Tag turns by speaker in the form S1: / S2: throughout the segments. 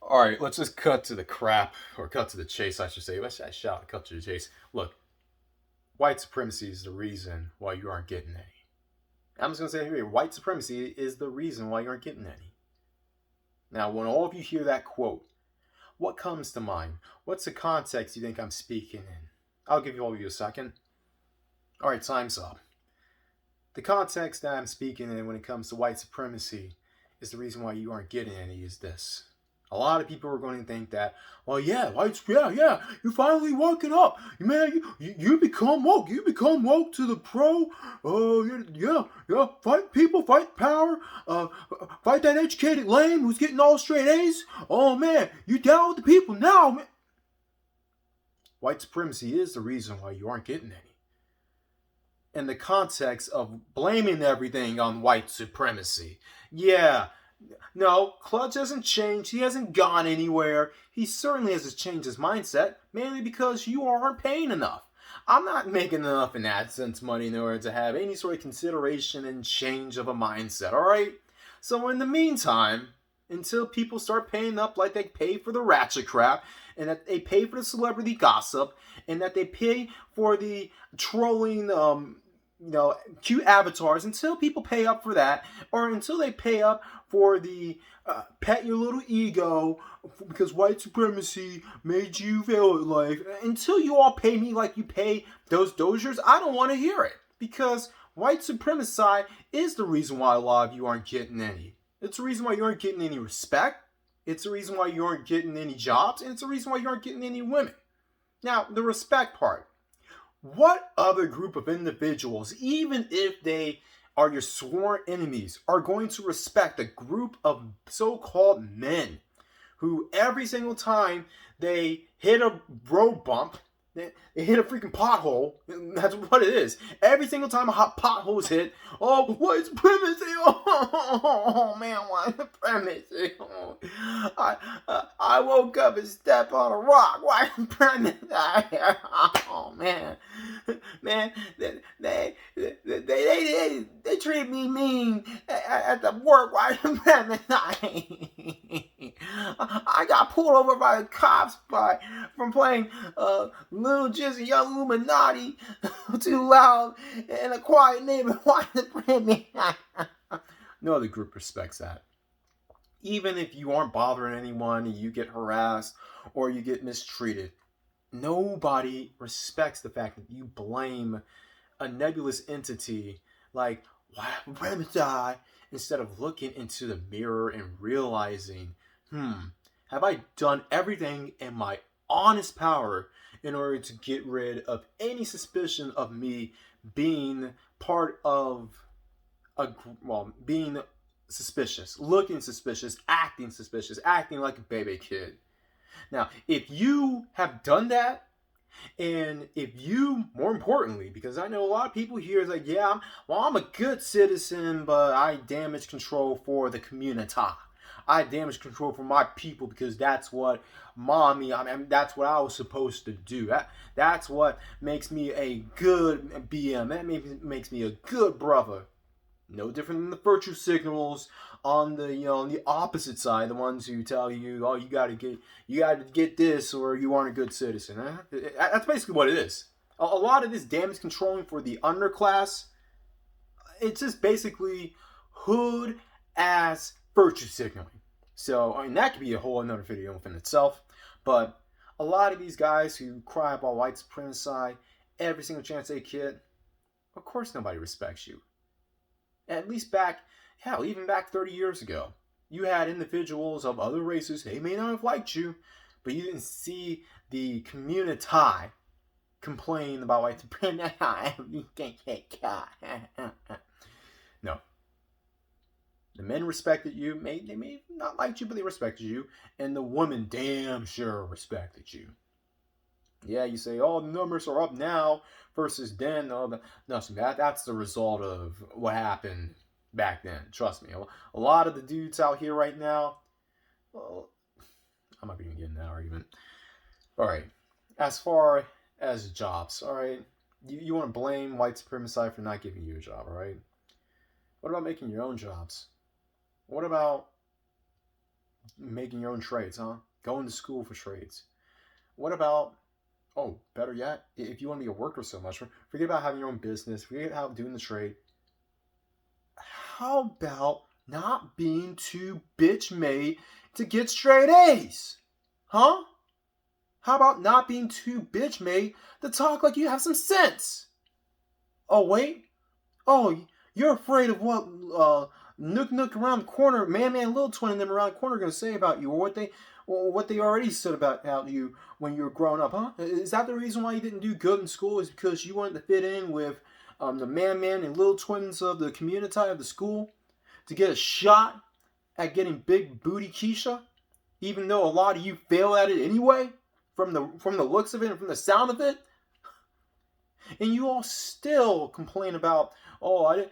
S1: All right, let's just cut to the crap, or cut to the chase, I should say. Let's shout, cut to the chase. Look, white supremacy is the reason why you aren't getting any. I'm just gonna say here, white supremacy is the reason why you aren't getting any. Now, when all of you hear that quote, what comes to mind? What's the context you think I'm speaking in? I'll give all of you a second. All right, time's up. The context that I'm speaking in when it comes to white supremacy is the reason why you aren't getting any is this. A lot of people are going to think that, well, yeah, whites, yeah, you finally woken up, man. You become woke. You become woke to the pro. Oh, yeah. Fight people, fight power. Fight that educated lame who's getting all straight A's. Oh man, you down with the people now, man. White supremacy is the reason why you aren't getting any. In the context of blaming everything on white supremacy. Yeah, no, Clutch hasn't changed. He hasn't gone anywhere. He certainly hasn't changed his mindset, mainly because you aren't paying enough. I'm not making enough in AdSense money in order to have any sort of consideration and change of a mindset, alright? So in the meantime, until people start paying up like they pay for the ratchet crap, and that they pay for the celebrity gossip, and that they pay for the trolling, cute avatars, until people pay up for that, or until they pay up for the pet your little ego because white supremacy made you fail at life, until you all pay me like you pay those dozers, I don't want to hear it. Because white supremacy is the reason why a lot of you aren't getting any. It's the reason why you aren't getting any respect. It's the reason why you aren't getting any jobs. And it's the reason why you aren't getting any women. Now, the respect part. What other group of individuals, even if they are your sworn enemies, are going to respect a group of so-called men who every single time they hit a road bump, they hit a freaking pothole? That's what it is. Every single time a hot pothole is hit, oh, white supremacy! Oh man, white supremacy! Oh, I woke up and stepped on a rock. White supremacy! Oh man, man, they treat me mean at the work. White supremacy! I got pulled over by the cops from playing Little Jizzy Young Illuminati too loud in a quiet neighborhood. No other group respects that. Even if you aren't bothering anyone, you get harassed or you get mistreated, nobody respects the fact that you blame a nebulous entity like why instead of looking into the mirror and realizing, have I done everything in my honest power in order to get rid of any suspicion of me being part of being suspicious, looking suspicious, acting like a baby kid. Now, if you have done that, and if you, more importantly, because I know a lot of people here is like, yeah, I'm a good citizen, but I damage control for the community. I damage control for my people because that's what that's what I was supposed to do. That's what makes me a good BM. That makes me a good brother. No different than the virtue signals on the on the opposite side, the ones who tell you, oh, you gotta get this or you aren't a good citizen. That's basically what it is. A lot of this damage controlling for the underclass, it's just basically hood ass virtue signaling. So I mean that could be a whole another video within itself. But a lot of these guys who cry about white supremacy every single chance they get, of course nobody respects you. At least even back 30 years ago, you had individuals of other races, they may not have liked you, but you didn't see the community complain about white supremacy. No. The men respected you. They may not like you, but they respected you. And the women damn sure respected you. Yeah, you say, oh, the numbers are up now versus then. Oh, no, that's the result of what happened back then. Trust me. A lot of the dudes out here right now, well, I'm not even getting that argument. All right. As far as jobs, all right, you want to blame white supremacy for not giving you a job, all right? What about making your own jobs? What about making your own trades, huh? Going to school for trades. What about, oh, better yet, if you want to be a worker so much, forget about having your own business, forget about doing the trade. How about not being too bitch made to get straight A's? Huh? How about not being too bitch made to talk like you have some sense? Oh, wait. Oh, you're afraid of what Nook around the corner, Man Little Twin and them around the corner are going to say about you, or what they already said about you when you were growing up, huh? Is that the reason why you didn't do good in school? Is because you wanted to fit in with the Man and Little Twins of the community of the school to get a shot at getting big booty Keisha, even though a lot of you fail at it anyway, from the looks of it and from the sound of it? And you all still complain about, oh, I didn't,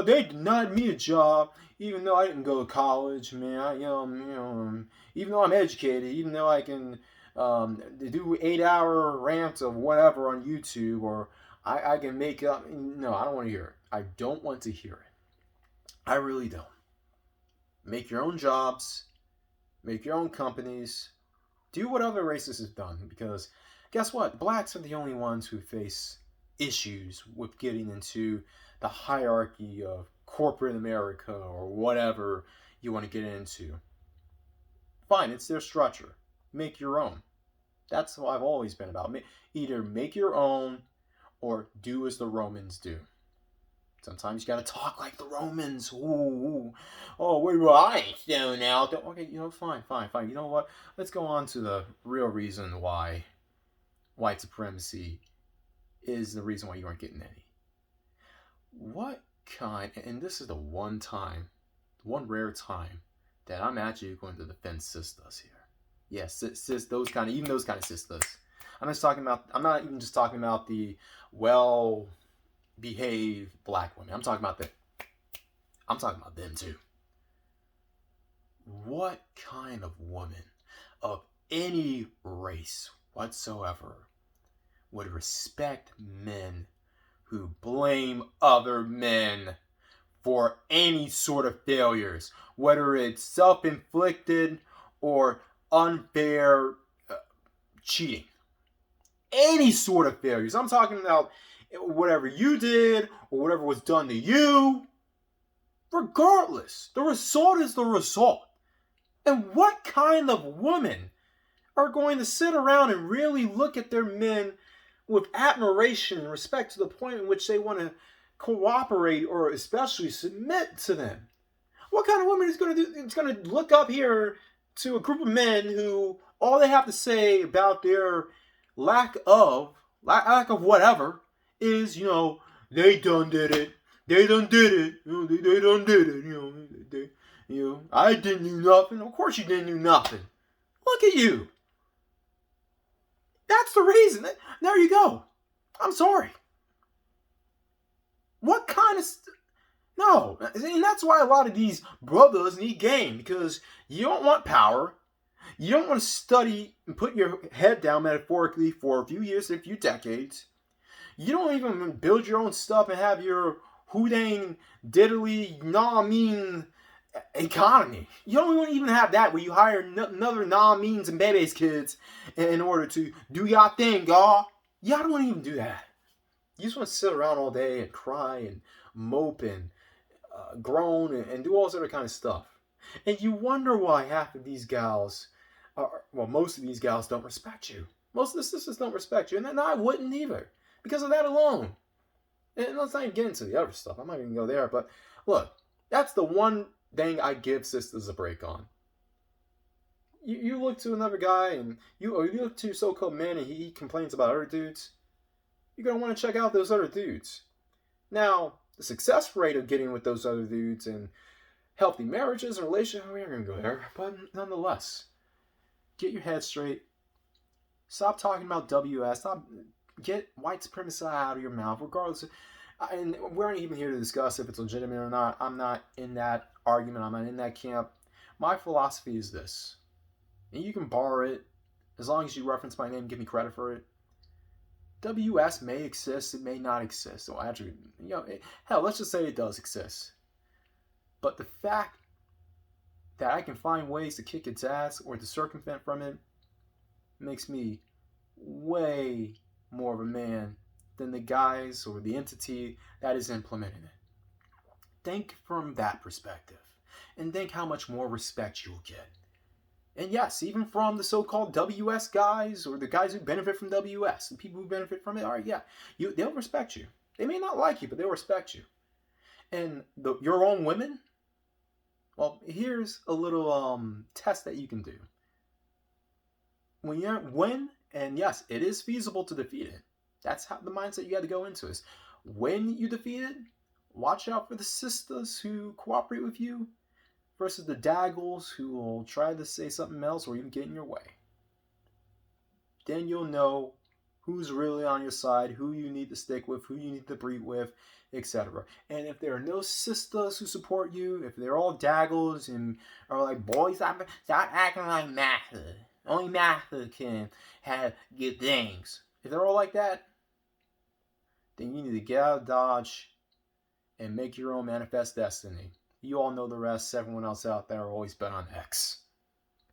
S1: they denied me a job, even though I didn't go to college, man. Even though I'm educated, even though I can do 8-hour rants of whatever on YouTube, or I can make up. No, I don't want to hear it. I don't want to hear it. I really don't. Make your own jobs, make your own companies, do what other races have done, because guess what? Blacks are the only ones who face issues with getting into the hierarchy of corporate America or whatever you want to get into. Fine, it's their structure. Make your own. That's what I've always been about. Either make your own or do as the Romans do. Sometimes you gotta talk like the Romans. Ooh. Oh, well, I ain't stone out. Okay, fine. You know what? Let's go on to the real reason why white supremacy is the reason why you aren't getting any. What kind, and this is the one rare time that I'm actually going to defend sisters here. Yes, those kind of sisters. I'm not even just talking about the well-behaved black women. I'm talking about them too. What kind of woman of any race whatsoever would respect men who blame other men for any sort of failures, whether it's self-inflicted or unfair cheating? Any sort of failures. I'm talking about whatever you did or whatever was done to you. Regardless, the result is the result. And what kind of women are going to sit around and really look at their men with admiration and respect to the point in which they want to cooperate or especially submit to them? What kind of woman is going to do? It's going to look up here to a group of men who all they have to say about their lack of whatever is, they done did it. They done did it. They done did it. I didn't do nothing. Of course you didn't do nothing. Look at you. That's the reason. There you go. I'm sorry. What kind of... No. And that's why a lot of these brothers need game, because you don't want power. You don't want to study and put your head down metaphorically for a few years, a few decades. You don't even build your own stuff and have your hoodang diddly mean economy. You don't even have that where you hire another means and babies kids in order to do your thing, y'all. Y'all don't even do that. You just want to sit around all day and cry and mope and groan and do all this other kind of stuff. And you wonder why half of these gals, most of these gals don't respect you. Most of the sisters don't respect you. And then I wouldn't either, because of that alone. And let's not even get into the other stuff. I'm not even going to go there. But look, that's the one thing I give sisters a break on. You look to another guy, and you look to so-called men, and he complains about other dudes. You're going to want to check out those other dudes. Now, the success rate of getting with those other dudes and healthy marriages and relationships, we're going to go there. But nonetheless, get your head straight. Stop talking about WS. Get white supremacy out of your mouth, regardless. And we aren't even here to discuss if it's legitimate or not. I'm not in that argument. I'm not in that camp. My philosophy is this. And you can borrow it as long as you reference my name and give me credit for it. WS may exist. It may not exist. So actually, hell, let's just say it does exist. But the fact that I can find ways to kick its ass or to circumvent from it makes me way more of a man than the guys or the entity that is implementing it. Think from that perspective and think how much more respect you'll get. And yes, even from the so-called WS guys or the guys who benefit from WS, the people who benefit from it, all right, yeah, they'll respect you. They may not like you, but they'll respect you. And your own women, well, here's a little test that you can do. And yes, it is feasible to defeat it. That's how the mindset you got to go into is. When you defeat it, watch out for the sisters who cooperate with you versus the daggles who will try to say something else or even get in your way. Then you'll know who's really on your side, who you need to stick with, who you need to breed with, etc. And if there are no sisters who support you, if they're all daggles and are like, boys, stop acting like Matha. Only Matha can have good things. If they're all like that, then you need to get out of Dodge and make your own manifest destiny. You all know the rest. Everyone else out there always bet on X.